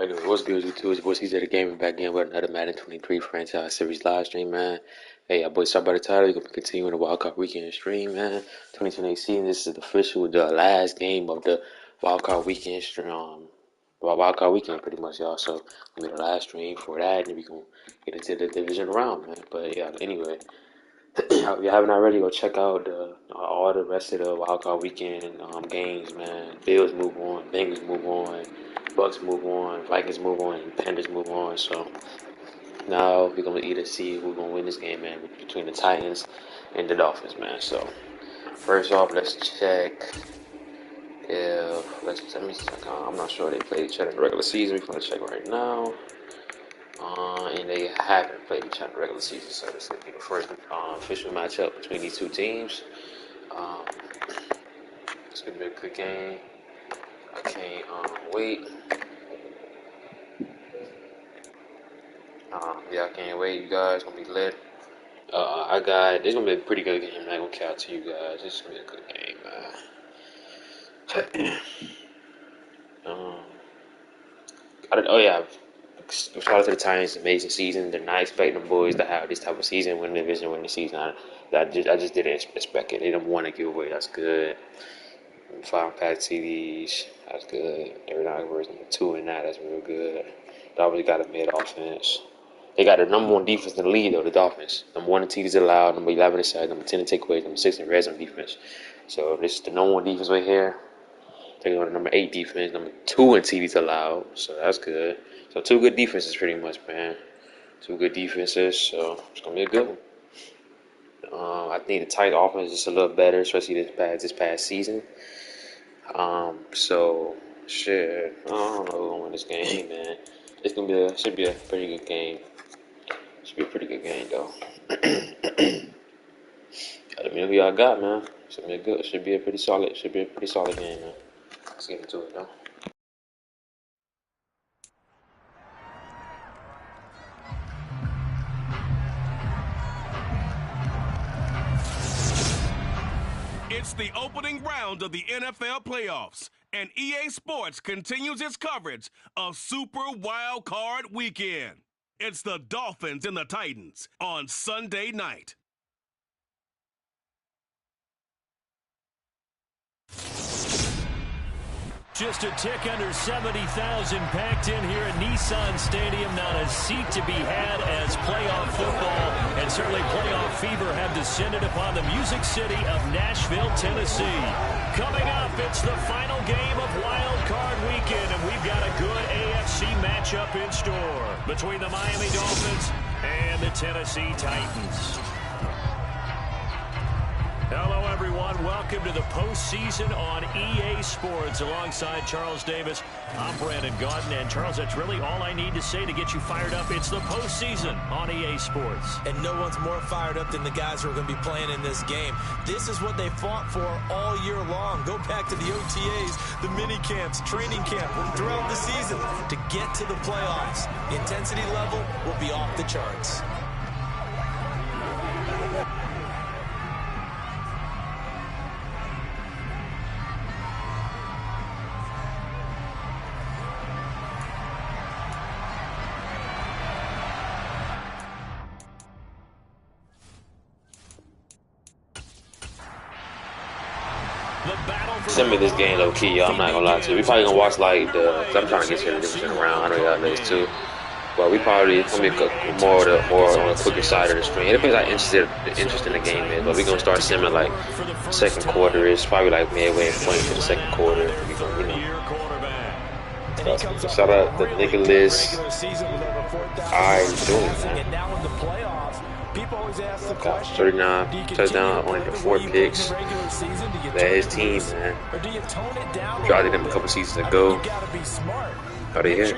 Anyway, what's good, YouTube? It's your boy CJ the Gamer back again with another Madden 23 franchise series live stream, man. Hey, our boy, start by the title. We're going to be continuing the Wildcard Weekend stream, man. 2020 season, this is the official, the last game of the Wildcard Weekend stream. Wildcard Weekend, pretty much, y'all. So, it'll be the last stream for that, and we're going to get into the division round, man. But, yeah, anyway, if you haven't already, go check out all the rest of the Wildcard Weekend games, man. Bills move on, Bengals move on. Bucks move on, Vikings move on, and Panthers move on. So now we're gonna either see who's gonna win this game, man, between the Titans and the Dolphins, man. So first off, let's check if let me check. I'm not sure they played each other in the regular season. We're gonna check right now, and they haven't played each other in the regular season. So this is gonna be the first official matchup between these two teams. It's gonna be a good game. I can't wait. I can't wait, you guys. It's gonna be lit. It's gonna be a pretty good game. I'm not gonna count to you guys. It's gonna be a good game, man. Shout out to the Titans. Amazing season. They're not expecting the boys to have this type of season, win the division, win the season. I just didn't expect it. They didn't want to give away. That's good. 5 pack TDs. That's good. They're not worth number 2 in that. That's real good. Dolphins got a mid offense. They got the number 1 defense in the league, though, the Dolphins. Number 1 in TDs allowed, number 11 in sacks, number 10 in takeaways, number 6 in red zone defense. So this is the number 1 defense right here. Taking on the number 8 defense, number 2 in TDs allowed. So that's good. So 2 good defenses, pretty much, man. 2 good defenses. So it's gonna be a good one. I think the Titans offense is just a little better, especially this past season. So shit, I don't know who's gonna win this game, man. It's gonna should be a pretty good game. Should be a pretty good game, though. Let me know who y'all got, man. Should be a pretty solid game, man. Let's get into it, though. It's the opening round of the NFL playoffs, and EA Sports continues its coverage of Super Wild Card Weekend. It's the Dolphins and the Titans on Sunday night. Just a tick under 70,000 packed in here at Nissan Stadium. Not a seat to be had as playoff football and certainly playoff fever have descended upon the Music City of Nashville, Tennessee. Coming up, it's the final game of Wild Card Weekend, and we've got a good AFC matchup in store between the Miami Dolphins and the Tennessee Titans. Hello, everyone. Welcome to the postseason on EA Sports. Alongside Charles Davis, I'm Brandon Gaudin. And, Charles, that's really all I need to say to get you fired up. It's the postseason on EA Sports. And no one's more fired up than the guys who are going to be playing in this game. This is what they fought for all year long. Go back to the OTAs, the mini camps, training camp, throughout the season to get to the playoffs. The intensity level will be off the charts. Send me this game low key, y'all. I'm not gonna lie to you. We probably gonna watch like cause I'm trying to get to the division round. I know y'all know this too, but we probably gonna be more on the quicker side of the stream. It depends how interest in the game is, but we gonna start simming like second quarter. It's probably like midway point to the second quarter. We gonna, shout out to Nicholas. How you doing, man? Got 39 touchdown, only 4 picks. That's his team, man. Drafted him a couple seasons ago. Oh, they here.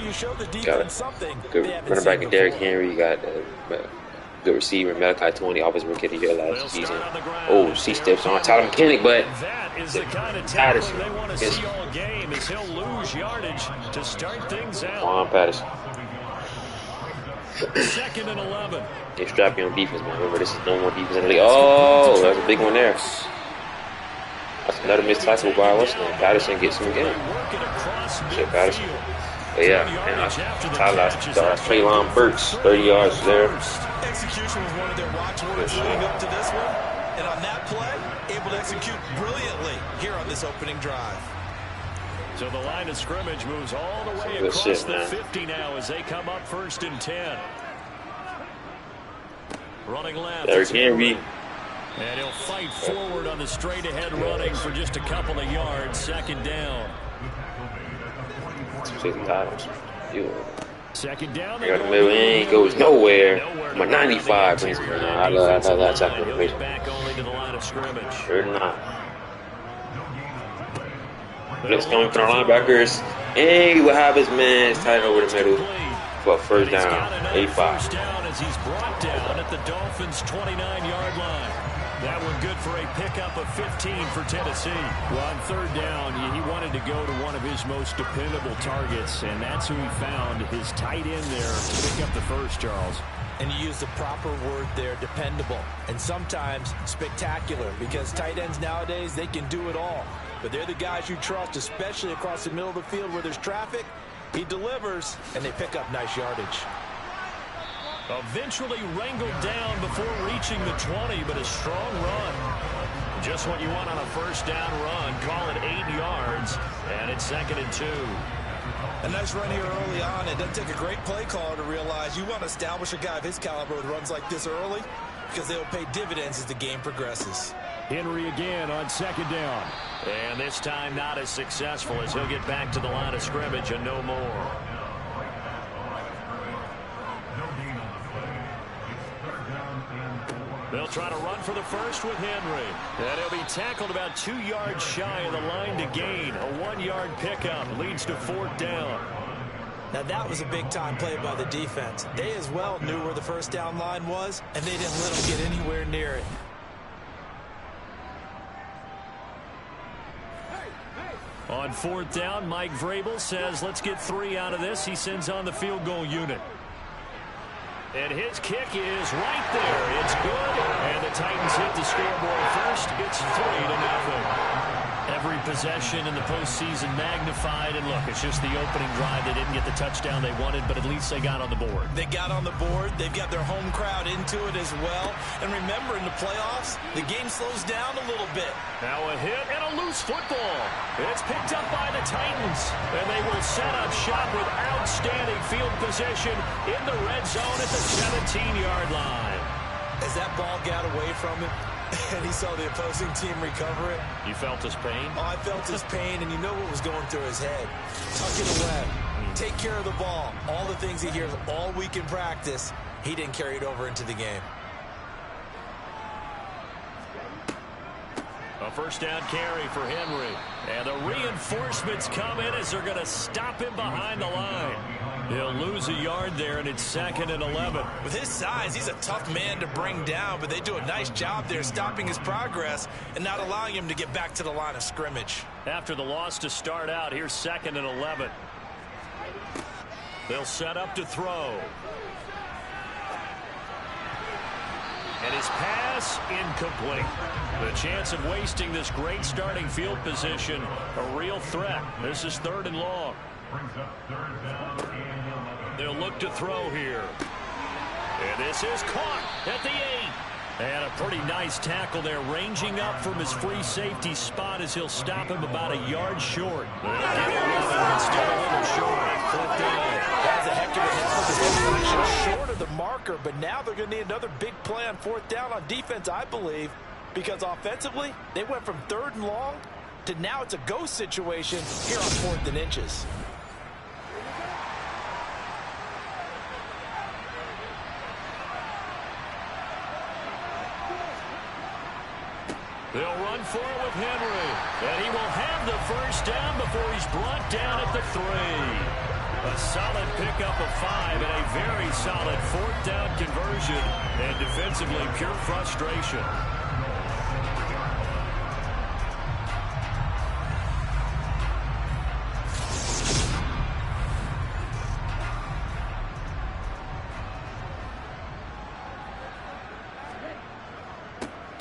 Got a good running back in Derrick Henry. You got a good receiver, Malachi 20, offensive rookie of the year last season. Oh, she steps on Tyler McKinnick, but that is the kind of Patterson they want to see all game as he'll lose yardage to start things out. Juan Patterson. Second and 11. They strap you on defense, man. Remember, this is no more defense in the league. Oh, that's a big one there. That's another missed tackle by what's name. Patterson gets him again. Shit, Patterson. But yeah, and Tyler Traylon Burks, 30 yards there. Execution was one of their watchwords leading up to this one. And on that play, able to execute brilliantly here on this opening drive. So the line of scrimmage moves all the way across the 50 now as they come up 1st and 10. Running left. Derrick Henry. And he'll fight forward on the straight-ahead running for just a couple of yards. 2nd down. Second down. Right in the middle, ain't goes nowhere. My 95 brings me down. I love that tackle. Back only to the line of scrimmage. Sure not. Blitz coming from our linebackers. Hey, what happens, man? It's tight over the middle for a 1st down. 85. First down as he's brought down at the Dolphins' 29-yard line. That one good for a pickup of 15 for Tennessee. Well, on 3rd down, he wanted to go to one of his most dependable targets, and that's who he found, his tight end there, to pick up the first, Charles. And you use the proper word there, dependable, and sometimes spectacular, because tight ends nowadays, they can do it all. But they're the guys you trust, especially across the middle of the field where there's traffic. He delivers, and they pick up nice yardage. Eventually wrangled down before reaching the 20, but a strong run. Just what you want on a 1st down run. Call it 8 yards, and it's 2nd and 2. A nice run here early on. It doesn't take a great play caller to realize you want to establish a guy of his caliber who runs like this early, because they'll pay dividends as the game progresses. Henry again on 2nd down. And this time not as successful as he'll get back to the line of scrimmage and no more. They'll try to run for the first with Henry. And he'll be tackled about 2 yards shy of the line to gain. A 1-yard pickup leads to 4th down. Now that was a big-time play by the defense. They as well knew where the 1st down line was, and they didn't let them get anywhere near it. On 4th down, Mike Vrabel says, let's get 3 out of this. He sends on the field goal unit. And his kick is right there. It's good. And the Titans hit the scoreboard first. It's 3-0. Every possession in the postseason magnified. And look, it's just the opening drive. They didn't get the touchdown they wanted, but at least they got on the board. They got on the board. They've got their home crowd into it as well. And remember, in the playoffs, the game slows down a little bit. Now a hit and a loose football. It's picked up by the Titans. And they will set up shop with outstanding field position in the red zone at the 17-yard line. As that ball got away from him, and he saw the opposing team recover it. You felt his pain? Oh, I felt his pain, and you know what was going through his head. Tuck it away. Take care of the ball. All the things he hears all week in practice, he didn't carry it over into the game. A 1st down carry for Henry. And the reinforcements come in as they're going to stop him behind the line. He'll lose a yard there, and it's 2nd and 11. With his size, he's a tough man to bring down, but they do a nice job there stopping his progress and not allowing him to get back to the line of scrimmage. After the loss to start out, here's 2nd and 11. They'll set up to throw. And his pass incomplete. The chance of wasting this great starting field position, a real threat. This is 3rd and long. They'll look to throw here. And this is caught at the 8. And a pretty nice tackle there, ranging up from his free safety spot as he'll stop him about a yard short. Still a little short. 4th down. That's a heck of a tackle. Short of the marker, but now they're going to need another big play on 4th down on defense, I believe, because offensively, they went from 3rd and long to now it's a ghost situation here on 4th and inches. They'll run for it with Henry. And he will have the 1st down before he's brought down at the 3. A solid pickup of 5 and a very solid 4th down conversion. And defensively, pure frustration.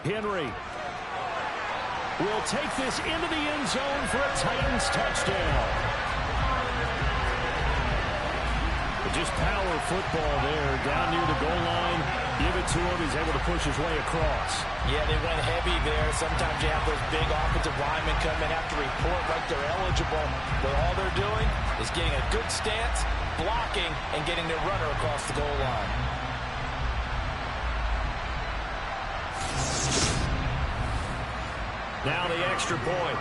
Henry will take this into the end zone for a Titans touchdown. Just power football there, down near the goal line. Give it to him. He's able to push his way across. Yeah, they went heavy there. Sometimes you have those big offensive linemen come in, have to report like they're eligible. But all they're doing is getting a good stance, blocking, and getting their runner across the goal line. Now the extra point.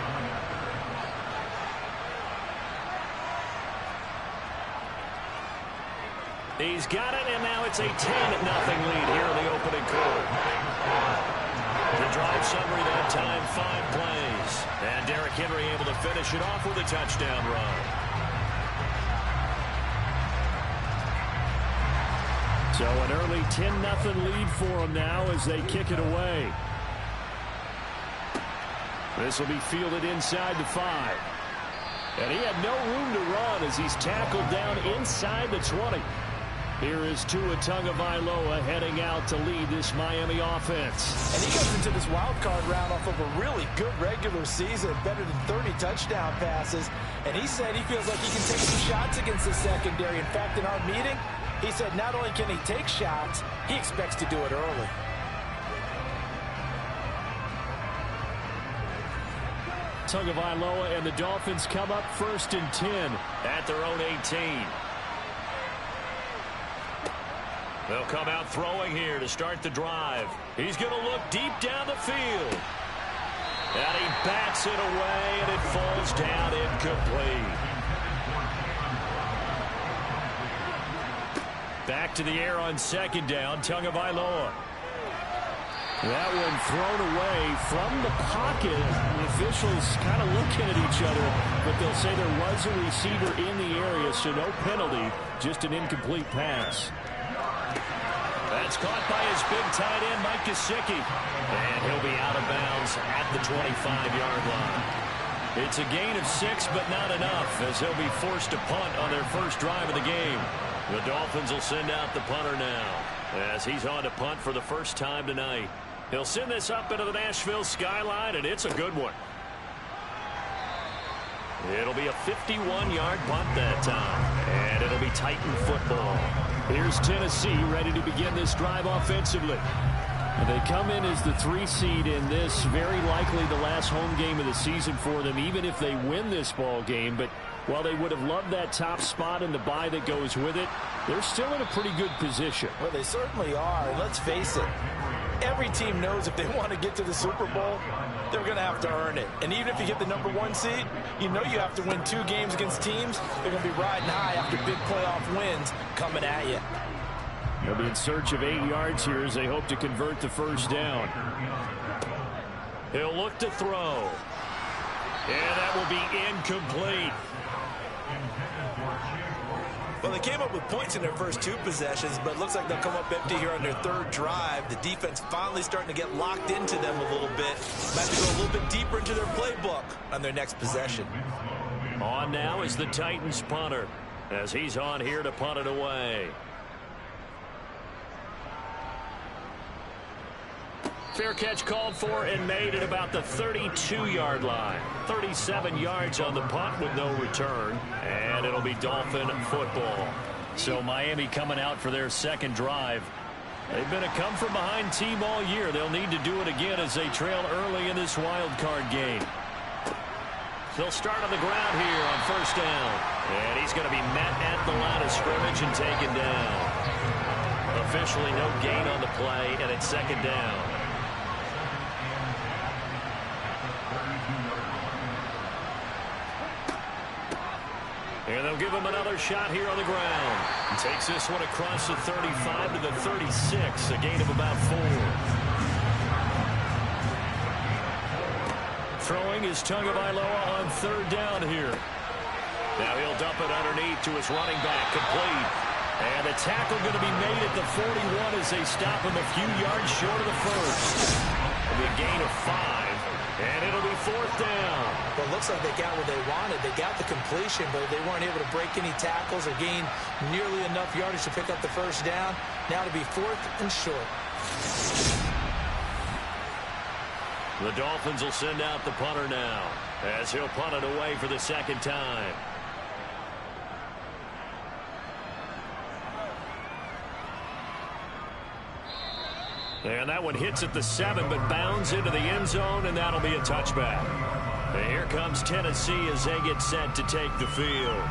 He's got it, and now it's a 10-0 lead here in the opening quarter. The drive summary that time, 5 plays. And Derrick Henry able to finish it off with a touchdown run. So an early 10-0 lead for him now as they kick it away. This will be fielded inside the 5. And he had no room to run as he's tackled down inside the 20. Here is Tua Tagovailoa heading out to lead this Miami offense. And he goes into this wild card round off of a really good regular season, better than 30 touchdown passes. And he said he feels like he can take some shots against the secondary. In fact, in our meeting, he said not only can he take shots, he expects to do it early. Tagovailoa and the Dolphins come up 1st and 10 at their own 18. They'll come out throwing here to start the drive. He's going to look deep down the field. And he bats it away, and it falls down incomplete. Back to the air on 2nd down, Tagovailoa. That one thrown away from the pocket. The officials kind of looking at each other, but they'll say there was a receiver in the area, so no penalty, just an incomplete pass. That's caught by his big tight end, Mike Gesicki. And he'll be out of bounds at the 25-yard line. It's a gain of 6, but not enough, as they'll be forced to punt on their first drive of the game. The Dolphins will send out the punter now, as he's on to punt for the first time tonight. He'll send this up into the Nashville skyline, and it's a good one. It'll be a 51-yard punt that time, and it'll be Titan football. Here's Tennessee ready to begin this drive offensively. And they come in as the 3 seed in this, very likely the last home game of the season for them, even if they win this ball game. But while they would have loved that top spot and the bye that goes with it, they're still in a pretty good position. Well, they certainly are. And let's face it, every team knows if they want to get to the Super Bowl, they're going to have to earn it. And even if you get the #1 seed, you know you have to win 2 games against teams. They're going to be riding high after big playoff wins coming at you. They'll be in search of 8 yards here as they hope to convert the first down. He'll look to throw. And that will be incomplete. Well, they came up with points in their first 2 possessions, but it looks like they'll come up empty here on their 3rd drive. The defense finally starting to get locked into them a little bit. Might have to go a little bit deeper into their playbook on their next possession. On now is the Titans punter, as he's on here to punt it away. Fair catch called for and made at about the 32-yard line. 37 yards on the punt with no return. And it'll be Dolphin football. So Miami coming out for their 2nd drive. They've been a come-from-behind team all year. They'll need to do it again as they trail early in this wild card game. They'll start on the ground here on 1st down. And he's going to be met at the line of scrimmage and taken down. Officially no gain on the play, and it's 2nd down. And they'll give him another shot here on the ground. He takes this one across the 35 to the 36, a gain of about 4. Throwing is Tagovailoa on 3rd down here. Now he'll dump it underneath to his running back, complete. And the tackle going to be made at the 41 as they stop him a few yards short of the first. It'll be a gain of 5. And it'll be 4th down. Well, it looks like they got what they wanted. They got the completion, but they weren't able to break any tackles or gain nearly enough yardage to pick up the first down. Now to be 4th and short. The Dolphins will send out the punter now, as he'll punt it away for the 2nd time. And that one hits at the 7, but bounds into the end zone, and that'll be a touchback. And here comes Tennessee as they get set to take the field.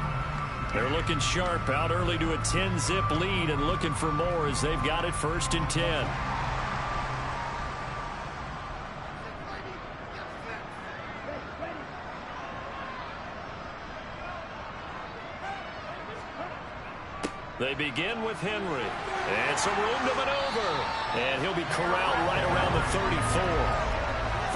They're looking sharp, out early to a 10-zip lead and looking for more as they've got it 1st and 10. They begin with Henry. And some room to maneuver. And he'll be corralled right around the 34.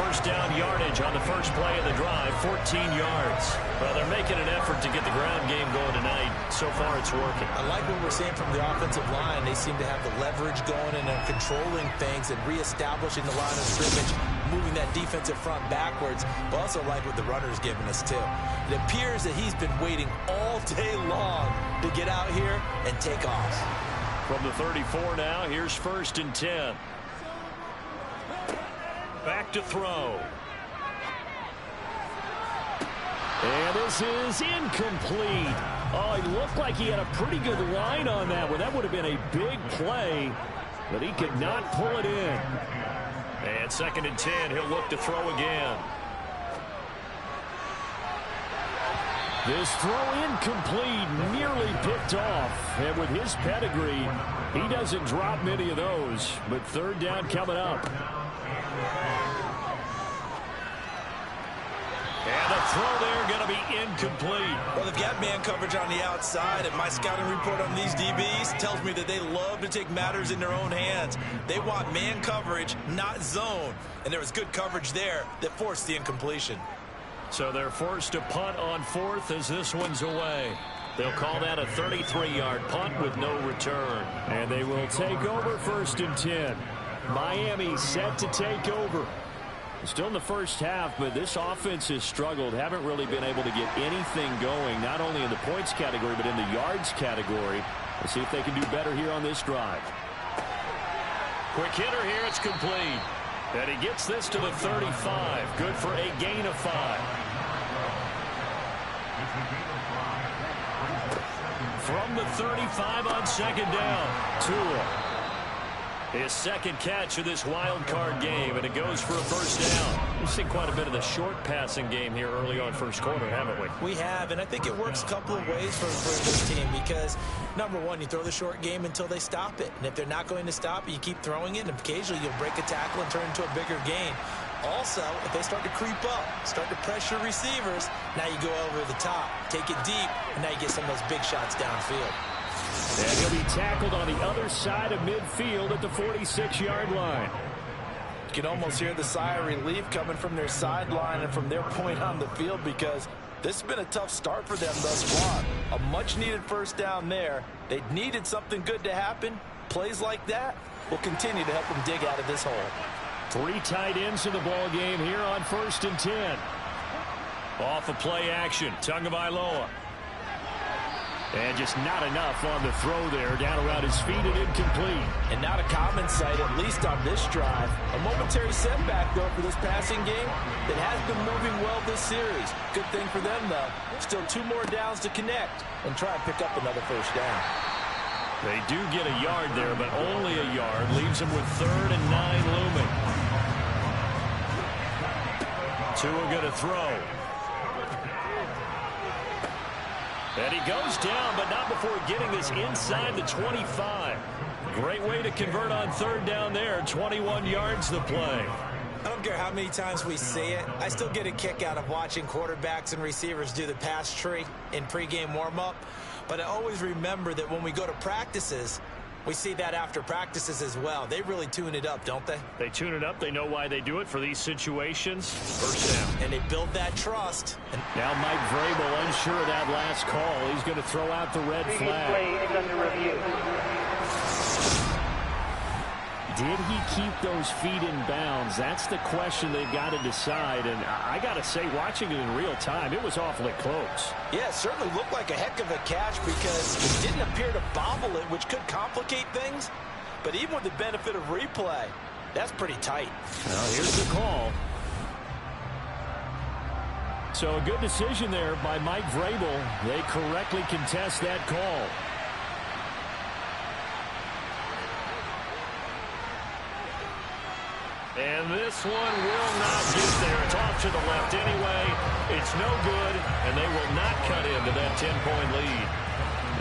First down yardage on the first play of the drive, 14 yards. Well, they're making an effort to get the ground game going tonight. So far, it's working. I like what we're seeing from the offensive line. They seem to have the leverage going and are controlling things and reestablishing the line of scrimmage, moving that defensive front backwards. But also like what the runner's giving us, too. It appears that he's been waiting all day long to get out here and take off. From the 34 now, here's 1st and 10. Back to throw. And this is incomplete. Oh, he looked like he had a pretty good line on that one. That would have been a big play, but he could not pull it in. And 2nd and 10, he'll look to throw again. This throw incomplete, nearly picked off. And with his pedigree, he doesn't drop many of those. But 3rd down coming up. And the throw there going to be incomplete. Well, they've got man coverage on the outside, and my scouting report on these DBs tells me that they love to take matters in their own hands. They want man coverage, not zone. And there was good coverage there that forced the incompletion. So they're forced to punt on 4th as this one's away. They'll call that a 33-yard punt with no return. And they will take over 1st and 10. Miami set to take over. Still in the first half, but this offense has struggled. Haven't really been able to get anything going, not only in the points category, but in the yards category. Let's see if they can do better here on this drive. Quick hitter here. It's complete. And he gets this to the 35. Good for a gain of 5. From the 35 on 2nd down. Tua. His 2nd catch of this wild card game, and it goes for a 1st down. We've seen quite a bit of the short passing game here early on 1st quarter, haven't we? We have, and I think it works a couple of ways for this team because, number one, you throw the short game until they stop it. And if they're not going to stop it, you keep throwing it, and occasionally you'll break a tackle and turn into a bigger gain. Also, if they start to creep up, start to pressure receivers, now you go over the top, take it deep, and now you get some of those big shots downfield. And he'll be tackled on the other side of midfield at the 46-yard line. You can almost hear the sigh of relief coming from their sideline and from their point on the field because this has been a tough start for them thus far. A much-needed 1st down there. They needed something good to happen. Plays like that will continue to help them dig out of this hole. 3 tight ends in the ball game here on 1st and 10. Off of play action, Tagovailoa. And just not enough on the throw there. Down around his feet and incomplete. And not a common sight, at least on this drive. A momentary setback, though, for this passing game that has been moving well this series. Good thing for them, though. Still 2 more downs to connect and try and pick up another 1st down. They do get a yard there, but only a yard. Leaves them with 3rd and 9 looming. Tua going to throw. And he goes down, but not before getting this inside the 25. Great way to convert on 3rd down there. 21 yards the play. I don't care how many times we see it. I still get a kick out of watching quarterbacks and receivers do the pass tree in pregame warm-up. But I always remember that when we go to practices, we see that after practices as well. They really tune it up, don't they? They tune it up. They know why they do it for these situations. 1st down. And they build that trust. And now Mike Vrabel unsure of that last call. He's going to throw out the red flag. Play is under review. Did he keep those feet in bounds? That's the question they've got to decide. And I got to say, watching it in real time, it was awfully close. Yeah, it certainly looked like a heck of a catch because it didn't appear to bobble it, which could complicate things. But even with the benefit of replay, that's pretty tight. Well, here's the call. So a good decision there by Mike Vrabel. They correctly contest that call. this one will not get there. It's off to the left anyway. It's no good, and they will not cut into that 10-point lead.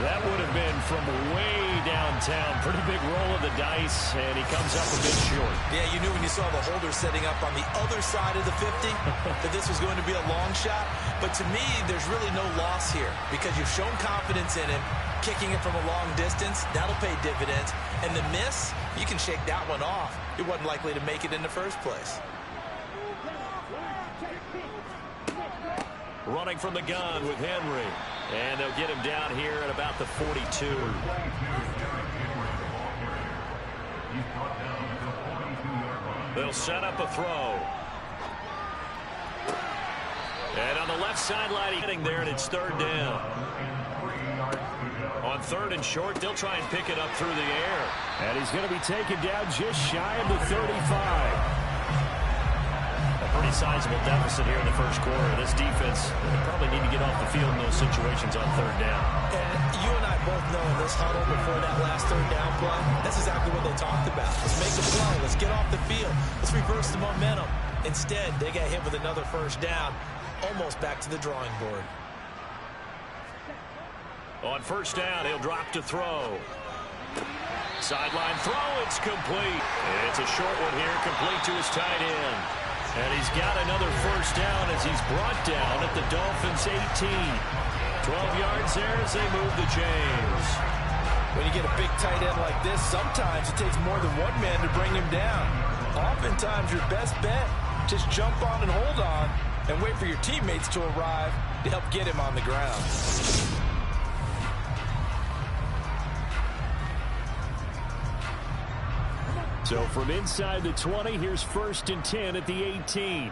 That would have been from way downtown. Pretty big roll of the dice, and he comes up a bit short. Yeah, you knew when you saw the holder setting up on the other side of the 50 that this was going to be a long shot. But to me, there's really no loss here because you've shown confidence in him. Kicking it from a long distance, that'll pay dividends. And the miss, you can shake that one off. It wasn't likely to make it in the first place. Running from the gun with Henry. And they'll get him down here at about the 42. They'll set up a throw. And on the left sideline, he's getting there, and it's third down. On third and short, they'll try and pick it up through the air. And he's going to be taken down just shy of the 35. A pretty sizable deficit here in the first quarter. This defense probably need to get off the field in those situations on third down. And you and I both know in this huddle before that last third down play, that's exactly what they talked about. Let's make a play. Let's get off the field. Let's reverse the momentum. Instead, they got hit with another first down, almost back to the drawing board. On first down, he'll drop to throw. Sideline throw, it's complete. It's a short one here, complete to his tight end. And he's got another first down as he's brought down at the Dolphins' 18. 12 yards there as they move the chains. When you get a big tight end like this, sometimes it takes more than one man to bring him down. Oftentimes, your best bet, just jump on and hold on and wait for your teammates to arrive to help get him on the ground. So from inside the 20, here's first and 10 at the 18.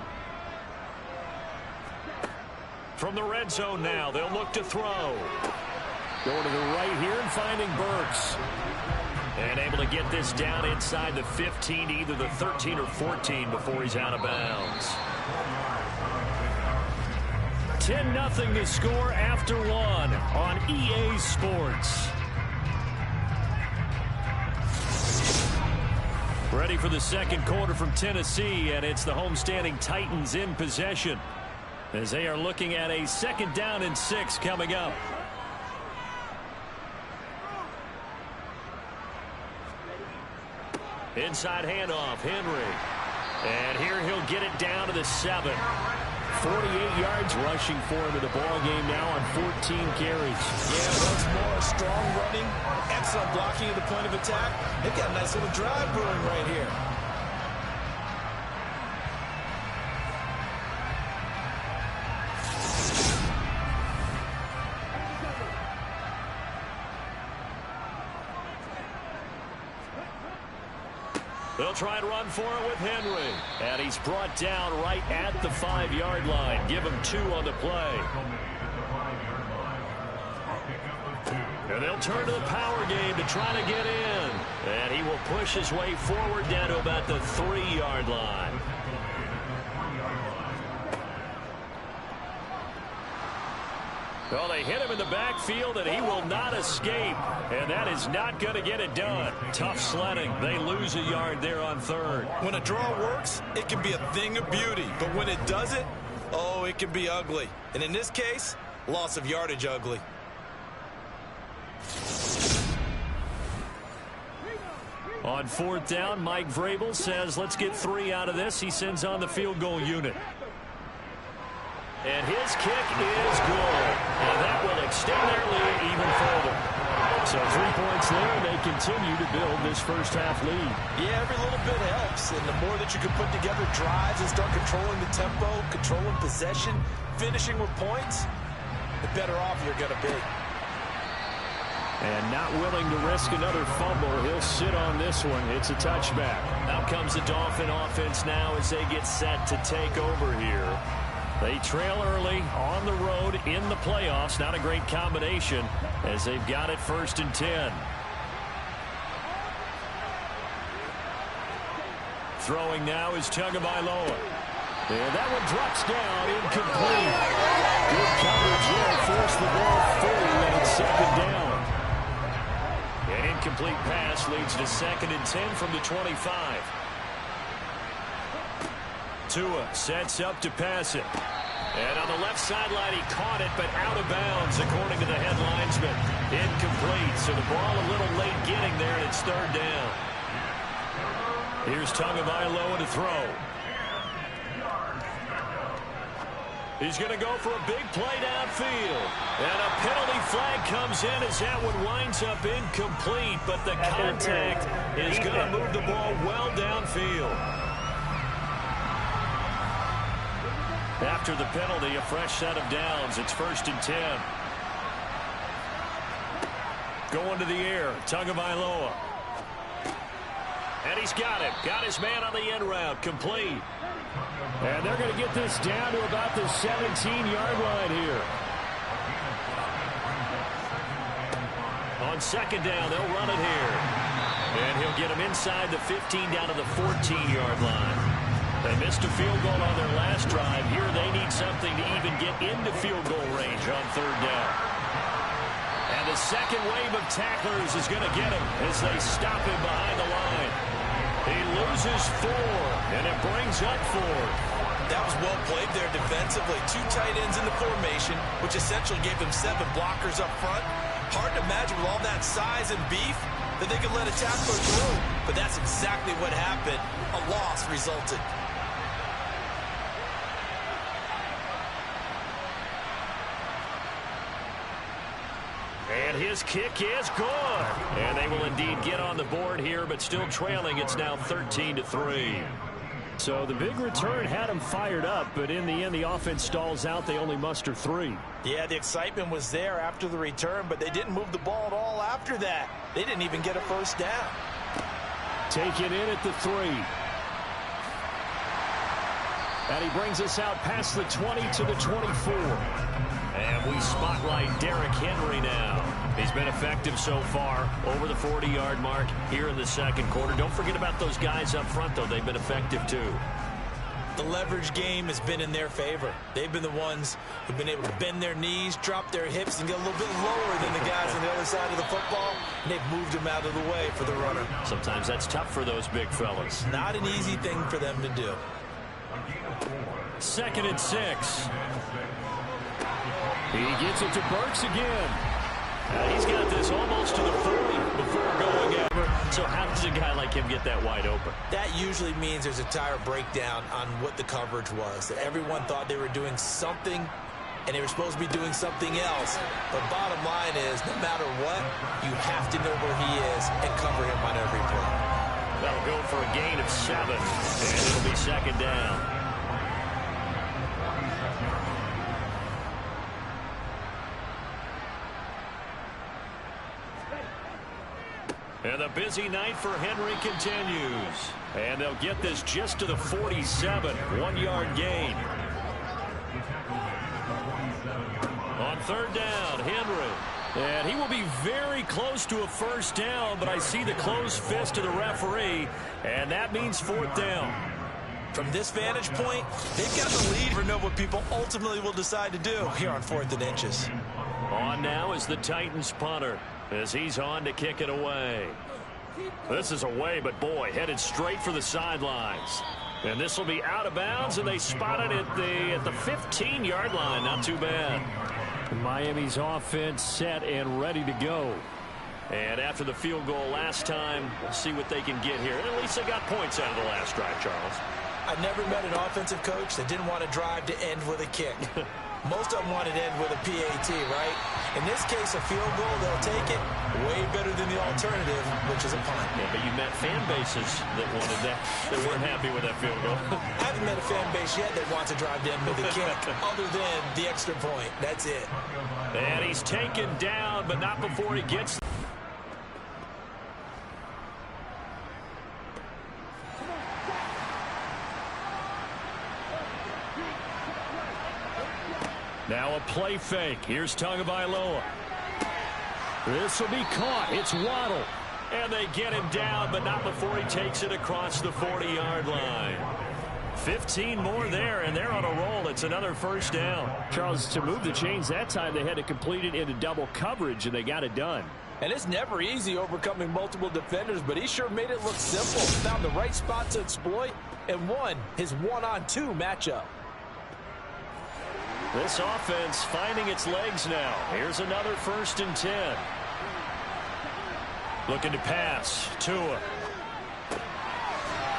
From the red zone now, they'll look to throw. Going to the right here and finding Burks. And able to get this down inside the 15, either the 13 or 14 before he's out of bounds. 10-0 the score after one on EA Sports. Ready for the second quarter from Tennessee, and it's the homestanding Titans in possession as they are looking at a second down and 6 coming up. Inside handoff, Henry. And here he'll get it down to the 7. 48 yards rushing for him in the ball game now on 14 carries. Yeah, once more, strong running, excellent blocking at the point of attack. They've got a nice little drive brewing right here. They'll try and run for it with Henry. And he's brought down right at the 5-yard line. Give him 2 on the play. And they'll turn to the power game to try to get in. And he will push his way forward down to about the 3-yard line. Well, they hit him in the backfield, and he will not escape. And that is not going to get it done. Tough sledding. They lose a yard there on third. When a draw works, it can be a thing of beauty. But when it doesn't, oh, it can be ugly. And in this case, loss of yardage ugly. On fourth down, Mike Vrabel says, let's get 3 out of this. He sends on the field goal unit. And his kick is good. And that will extend their lead even further. So 3 points there, and they continue to build this first half lead. Yeah, every little bit helps. And the more that you can put together drives and start controlling the tempo, controlling possession, finishing with points, the better off you're going to be. And not willing to risk another fumble. He'll sit on this one. It's a touchback. Out comes the Dolphin offense now as they get set to take over here. They trail early on the road in the playoffs. Not a great combination as they've got it first and 10. Throwing now is Tagovailoa. And that one drops down, incomplete. Good coverage there, forced the ball through, and it's second down. An incomplete pass leads to second and 10 from the 25. Tua sets up to pass it. And on the left sideline, he caught it, but out of bounds, according to the head linesman. Incomplete, so the ball a little late getting there, and it's third down. Here's Tagovailoa to throw. He's going to go for a big play downfield. And a penalty flag comes in as that one winds up incomplete, but the contact is going to move the ball well downfield. After the penalty, a fresh set of downs. It's 1st and 10. Going to the air, Tagovailoa. And he's got it. Got his man on the end route. Complete. And they're going to get this down to about the 17-yard line here. On second down, they'll run it here. And he'll get him inside the 15 down to the 14-yard line. They missed a field goal on their last drive. Here they need something to even get into field goal range on third down. And the second wave of tacklers is going to get him as they stop him behind the line. He loses 4, and it brings up 4. That was well played there defensively. 2 tight ends in the formation, which essentially gave them 7 blockers up front. Hard to imagine with all that size and beef that they could let a tackler through. But that's exactly what happened. A loss resulted. And his kick is good. And they will indeed get on the board here, but still trailing. It's now 13-3. So the big return had them fired up, but in the end, the offense stalls out. They only muster 3. Yeah, the excitement was there after the return, but they didn't move the ball at all after that. They didn't even get a first down. Taken in at the 3. And he brings us out past the 20 to the 24. And we spotlight Derrick Henry now. He's been effective so far, over the 40-yard mark here in the second quarter. Don't forget about those guys up front, though. They've been effective, too. The leverage game has been in their favor. They've been the ones who've been able to bend their knees, drop their hips, and get a little bit lower than the guys on the other side of the football. And they've moved them out of the way for the runner. Sometimes that's tough for those big fellas. Not an easy thing for them to do. 2nd and 6. He gets it to Burks again. He's got this almost to the 40 before going ever. So how does a guy like him get that wide open? That usually means there's a tire breakdown on what the coverage was. That everyone thought they were doing something, and they were supposed to be doing something else. But bottom line is, no matter what, you have to know where he is and cover him on every play. That'll go for a gain of 7, and it'll be second down. And the busy night for Henry continues. And they'll get this just to the 47, 1-yard gain. On third down, Henry. And he will be very close to a first down, but I see the closed fist of the referee, and that means 4th down. From this vantage point, they've got the lead. Never know what people ultimately will decide to do here on 4th and inches. On now is the Titans punter, as he's on to kick it away. This is away, but boy, headed straight for the sidelines. And this will be out of bounds, and they spot it at the 15-yard line. Not too bad. Miami's offense set and ready to go. And after the field goal last time, we'll see what they can get here. And at least they got points out of the last drive, Charles. I've never met an offensive coach that didn't want to drive to end with a kick. Most of them want to end with a PAT, right? In this case, a field goal, they'll take it. Way better than the alternative, which is a punt. Yeah, but you met fan bases that wanted that, that weren't happy with that field goal. I haven't met a fan base yet that wants to drive to end with a kick, other than the extra point. That's it. And he's taken down, but not before he gets... Now a play fake. Here's Tagovailoa. This will be caught. It's Waddle. And they get him down, but not before he takes it across the 40-yard line. 15 more there, and they're on a roll. It's another first down. Charles, to move the chains that time, they had to complete it into double coverage, and they got it done. And it's never easy overcoming multiple defenders, but he sure made it look simple. Found the right spot to exploit, and won his 1-on-2 matchup. This offense finding its legs now. Here's another 1st and 10. Looking to pass. Tua.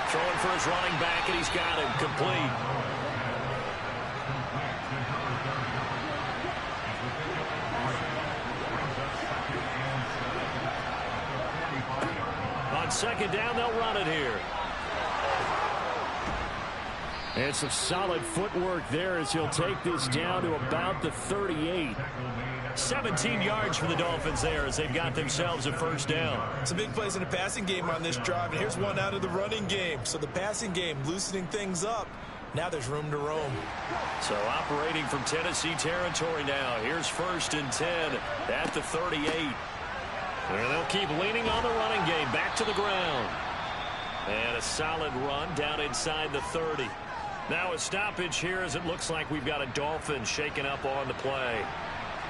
Throwing for his running back, and he's got him complete. On 2nd down, they'll run it here. And some solid footwork there as he'll take this down to about the 38. 17 yards for the Dolphins there as they've got themselves a 1st down. Some big plays in the passing game on this drive, and here's one out of the running game. So the passing game loosening things up. Now there's room to roam. So operating from Tennessee territory now. Here's 1st and 10 at the 38. And they'll keep leaning on the running game. Back to the ground. And a solid run down inside the 30. Now a stoppage here as it looks like we've got a Dolphin shaking up on the play.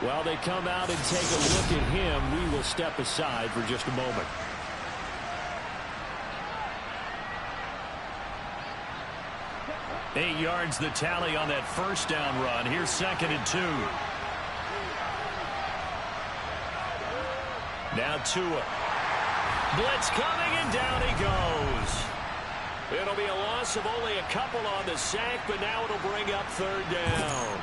While they come out and take a look at him, we will step aside for just a moment. Eight yards the tally on that 1st down run. Here's 2nd and 2. Now Tua. Blitz coming, and down he goes. It'll be a loss of only a couple on the sack, but now it'll bring up 3rd down.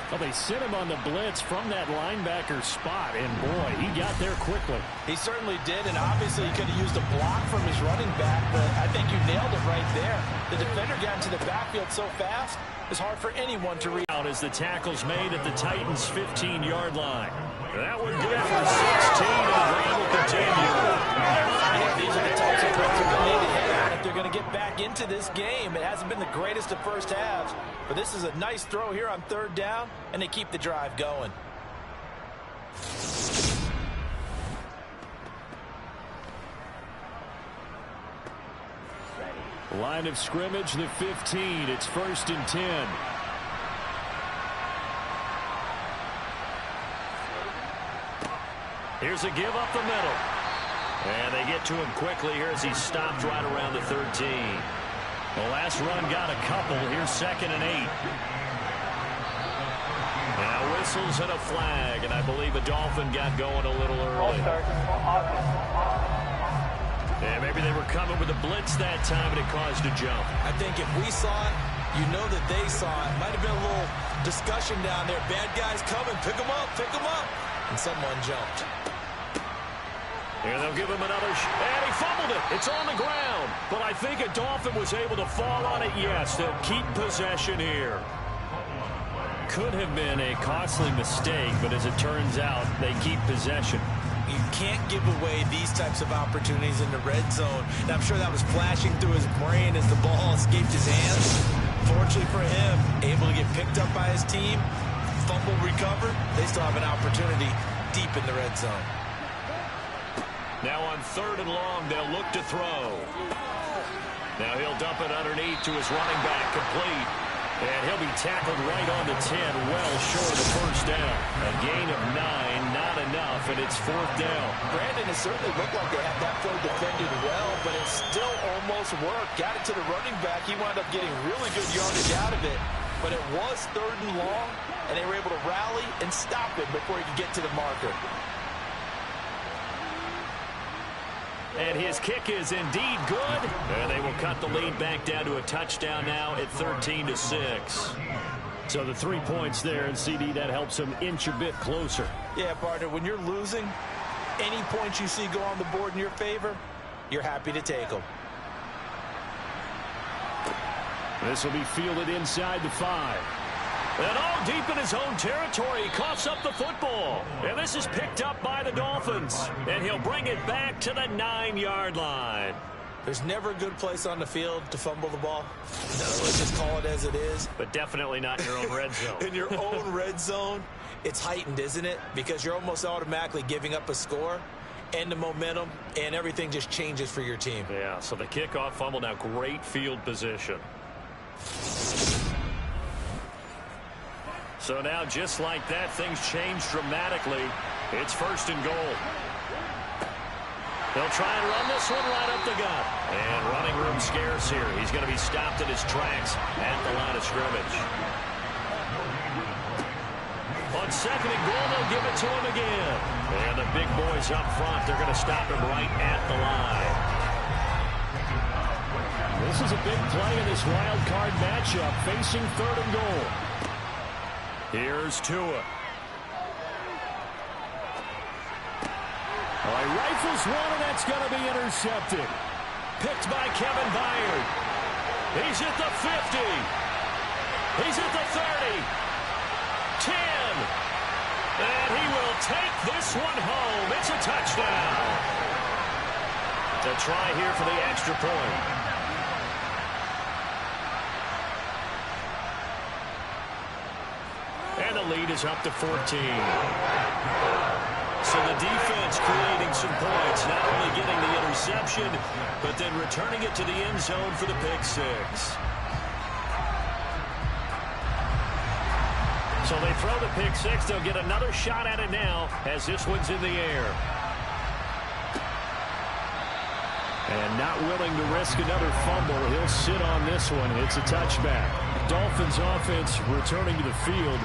Well, they sent him on the blitz from that linebacker spot, and boy, he got there quickly. He certainly did, and obviously he could have used a block from his running back, but I think you nailed it right there. The defender got into the backfield so fast, it's hard for anyone to read. Out as the tackle's made at the Titans' 15-yard line. That one good for 16, and the game will continue. Yeah, these are the types of threats they're going to need to hit on if they're going to get back into this game. It hasn't been the greatest of first halves, but this is a nice throw here on 3rd down, and they keep the drive going. Line of scrimmage, the 15. It's 1st and 10. Here's a give up the middle. And they get to him quickly here as he stopped right around the 13. The last run got a couple. Here's 2nd and 8. Now whistles and a flag, and I believe a Dolphin got going a little early. Yeah, maybe they were coming with a blitz that time, and it caused a jump. I think if we saw it, you know that they saw it. Might have been a little discussion down there. Bad guys coming. Pick them up. Pick them up. And someone jumped. Here they'll give him another and he fumbled it. It's on the ground. But I think a Dolphin was able to fall on it. Yes, they'll keep possession here. Could have been a costly mistake, but as it turns out, they keep possession. You can't give away these types of opportunities in the red zone. Now, I'm sure that was flashing through his brain as the ball escaped his hands. Fortunately for him, able to get picked up by his team, fumble recovered. They still have an opportunity deep in the red zone. Now on 3rd and long, they'll look to throw. Now he'll dump it underneath to his running back, complete. And he'll be tackled right on the 10, well short of the 1st down. A gain of 9, not enough, and it's 4th down. Brandon, it certainly looked like they had that play defended well, but it still almost worked. Got it to the running back. He wound up getting really good yardage out of it. But it was 3rd and long, and they were able to rally and stop him before he could get to the marker. And his kick is indeed good. And they will cut the lead back down to a touchdown now at 13-6. So the 3 points there, and CD, that helps them inch a bit closer. Yeah, partner, when you're losing, any points you see go on the board in your favor, you're happy to take them. This will be fielded inside the 5. And all deep in his own territory, he coughs up the football. And this is picked up by the Dolphins. And he'll bring it back to the 9-yard line. There's never a good place on the field to fumble the ball. No, let's just call it as it is. But definitely not in your own red zone. In your own red zone, it's heightened, isn't it? Because you're almost automatically giving up a score and the momentum, and everything just changes for your team. Yeah, so the kickoff fumble, now great field position. So now, just like that, things change dramatically. It's 1st and goal. They'll try and run this one right up the gut. And running room scarce here. He's going to be stopped in his tracks at the line of scrimmage. On second and goal, they'll give it to him again. And the big boys up front, they're going to stop him right at the line. This is a big play in this wild card matchup, facing third and goal. Here's Tua. He rifles one, and that's going to be intercepted. Picked by Kevin Byard. He's at the 50. He's at the 30. 10. And he will take this one home. It's a touchdown. To try here for the extra point. And the lead is up to 14. So the defense creating some points, not only getting the interception, but then returning it to the end zone for the pick six. So they throw the pick six. They'll get another shot at it now as this one's in the air. And not willing to risk another fumble. He'll sit on this one. It's a touchback. Dolphins offense returning to the field.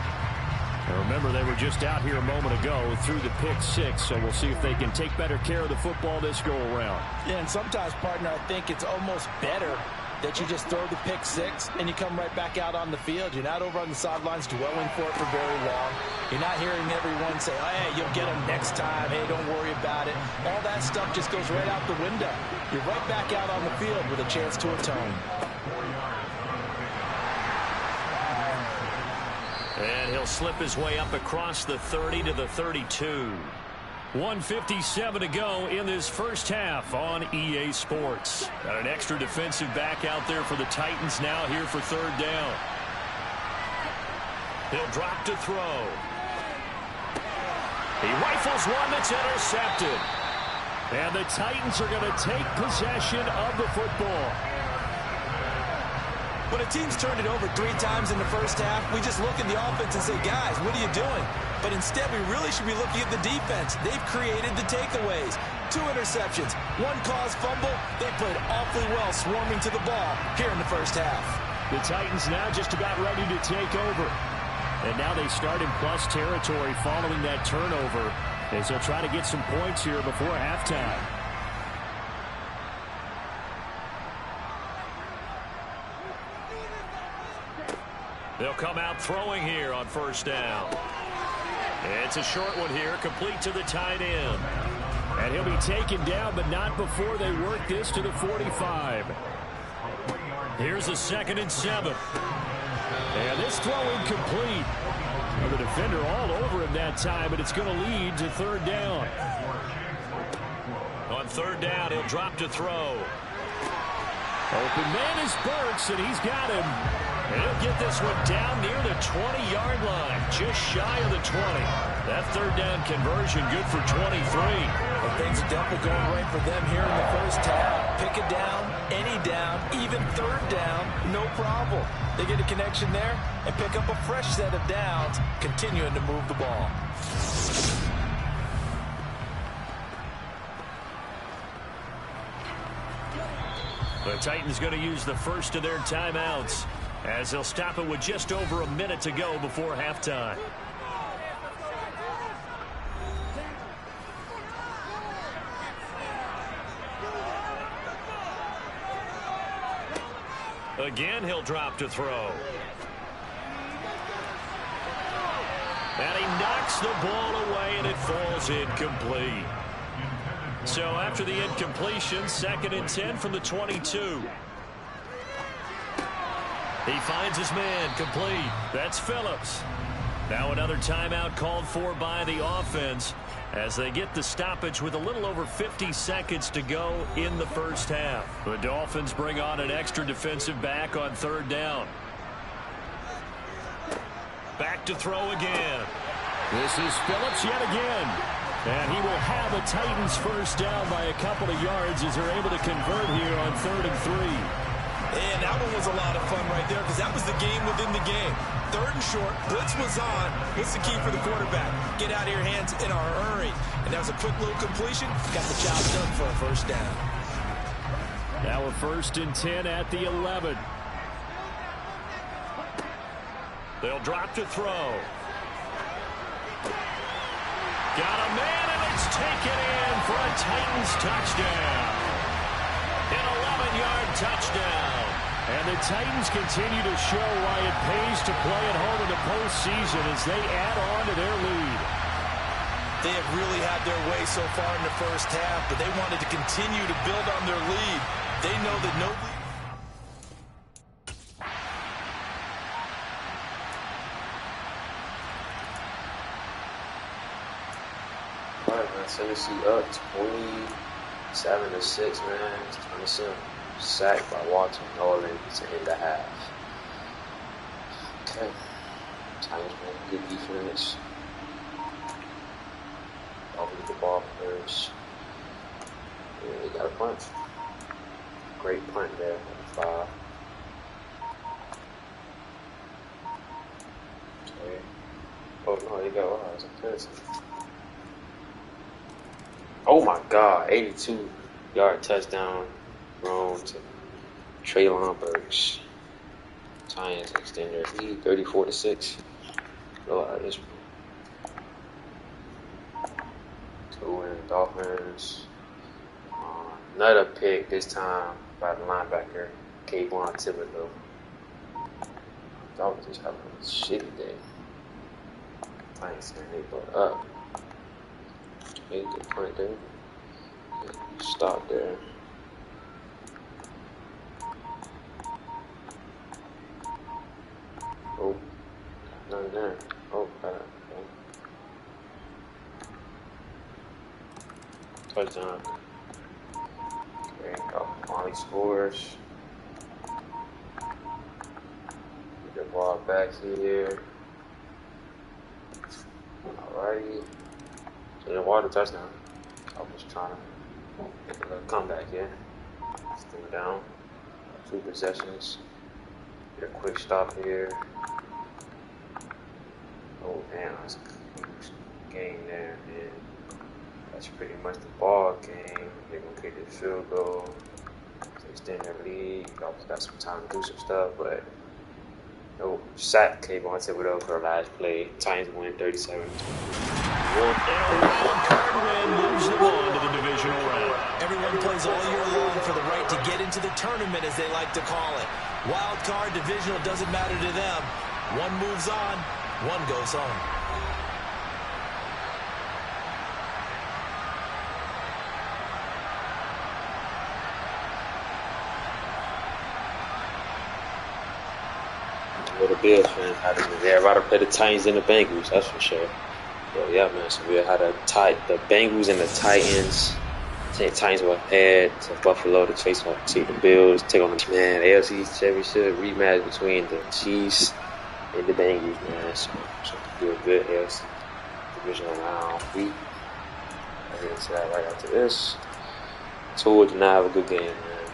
And remember, they were just out here a moment ago through the pick six, so we'll see if they can take better care of the football this go-around. Yeah, and sometimes, partner, I think it's almost better that you just throw the pick six and you come right back out on the field. You're not over on the sidelines dwelling for it for very long. You're not hearing everyone say, oh, hey, you'll get them next time. Hey, don't worry about it. All that stuff just goes right out the window. You're right back out on the field with a chance to atone. And he'll slip his way up across the 30 to the 32. 1:57 to go in this first half on EA Sports. Got an extra defensive back out there for the Titans now here for third down. He'll drop to throw. He rifles one that's intercepted. And the Titans are going to take possession of the football. When a team's turned it over 3 times in the first half, we just look at the offense and say, guys, what are you doing? But instead, we really should be looking at the defense. They've created the takeaways. 2 interceptions, 1 caused fumble. They played awfully well swarming to the ball here in the first half. The Titans now just about ready to take over. And now they start in plus territory following that turnover as they'll try to get some points here before halftime. They'll come out throwing here on first down. It's a short one here, complete to the tight end. And he'll be taken down, but not before they work this to the 45. Here's a 2nd and 7. And this throw incomplete. The defender all over him that time, but it's going to lead to third down. On third down, he'll drop to throw. Open man is Burks, and he's got him. And he'll get this one down near the 20-yard line, just shy of the 20. That third down conversion good for 23. Well, things are definitely going right for them here in the first half. Pick a down, any down, even third down, no problem. They get a connection there and pick up a fresh set of downs, continuing to move the ball. The Titans going to use the first of their timeouts as they'll stop it with just over a minute to go before halftime. Again, he'll drop to throw. And he knocks the ball away, and it falls incomplete. So after the incompletion, 2nd and 10 from the 22. He finds his man complete. That's Phillips. Now another timeout called for by the offense as they get the stoppage with a little over 50 seconds to go in the first half. The Dolphins bring on an extra defensive back on third down. Back to throw again. This is Phillips yet again. And he will have a Titans first down by a couple of yards as they're able to convert here on 3rd and 3. And that one was a lot of fun right there because that was the game within the game. 3rd and short, blitz was on. What's the key for the quarterback? Get out of your hands in a hurry. And that was a quick little completion. Got the job done for a first down. Now a 1st and 10 at the 11. They'll drop to throw. Got a man, and it's taken in for a Titans touchdown. An 11-yard touchdown. And the Titans continue to show why it pays to play at home in the postseason as they add on to their lead. They have really had their way so far in the first half, but they wanted to continue to build on their lead. They know that no lead. All right, man. Tennessee up 27-6, man. It's 27 sacked by Walter Nolan to end the half. Okay. Titans playing good defense. I'll get the ball first. Yeah, they got a punt. Great punt there at 5. Okay. Oh no, they got it's a penalty. Oh my God, 82-yard touchdown thrown to Traylon Burks. Titans extend their lead 34-6. Go out of this one. 2-win Dolphins. Another pick this time by the linebacker, Kayvon Thibodeau. Dolphins just having a shitty day. Titans saying they put up. Made a good point there. Stop there. Oh, nothing there. Oh, got it. Okay. Touchdown. Okay, finally scores. Get the ball back here. Alrighty. So the water touchdown. I was trying to make a little comeback here. Still down. 2 possessions. Get a quick stop here. Oh damn, that's a huge game there, man. That's pretty much the ball game. They're gonna kick the field goal to extend their lead. Dolphins got some time to do some stuff, but no sack Kayvon Thibodeau for the last play. Titans win 37-21. And a wild card win moves them on to the divisional round. Everyone plays all year long for the right to get into the tournament, as they like to call it. Wild card, divisional, doesn't matter to them. One moves on, one goes home. Well, the Bills fans had them in there. I'd rather play the Titans than the Bengals, that's for sure. But yeah, man, so we had the Bengals and the Titans. The Titans were ahead to Buffalo to take the Bills, take on the AFC Championship rematch between the Chiefs and the Bengals, man. So it'll be a good AFC divisional round week. I'll get into that right after this. Tua did not have a good game, man.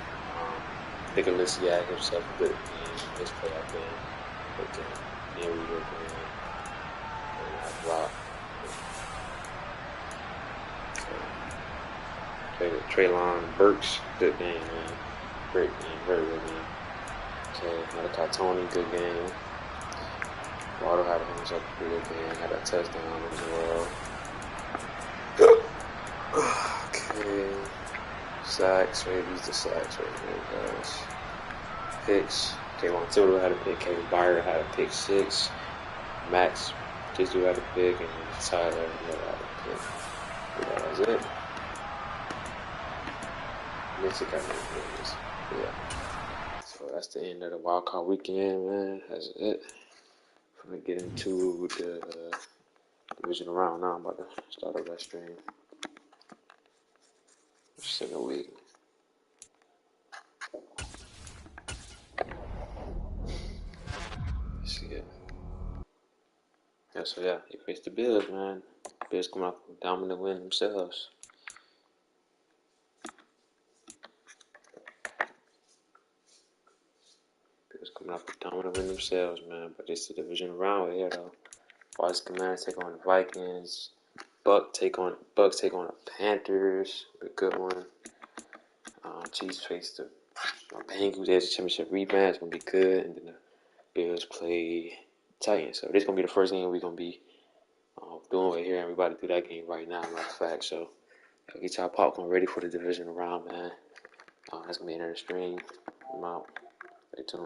Nicholas had himself a good game. This playoff game. Good game. Yeah, we were playing. And a lot. Traylon Burks, good game, man. Great game, very good game. So, Malachi Tony, good game. Waddle had himself a pretty good game, had a touchdown as well. Okay. Sacks, maybe the sacks right there, guys. Picks. Kayvon Thibodeau had a pick, Kevin Byard had a pick 6. Max, this dude had a pick, and Tyler had a pick. Yeah, that was it. Yeah. So that's the end of the wild card weekend, man. That's it. I'm gonna get into the divisional round now. I'm about to start up that stream. Second week. See it. Yeah, so yeah, you face the Bills, man. Bills come out with a dominant win themselves. Broncos coming off the dominant win themselves, man. But it's the division round here, though. Washington Commanders take on the Vikings. Bucks take on the Panthers. A good one. Chiefs face the Bengals. There's a championship rematch. It's gonna be good. And then the Bills play Titans. So this is gonna be the first game we're gonna be doing right here. Everybody do that game right now, matter of fact. So get y'all popcorn ready for the division round, man. That's gonna be another stream. I'm out. Stay tuned.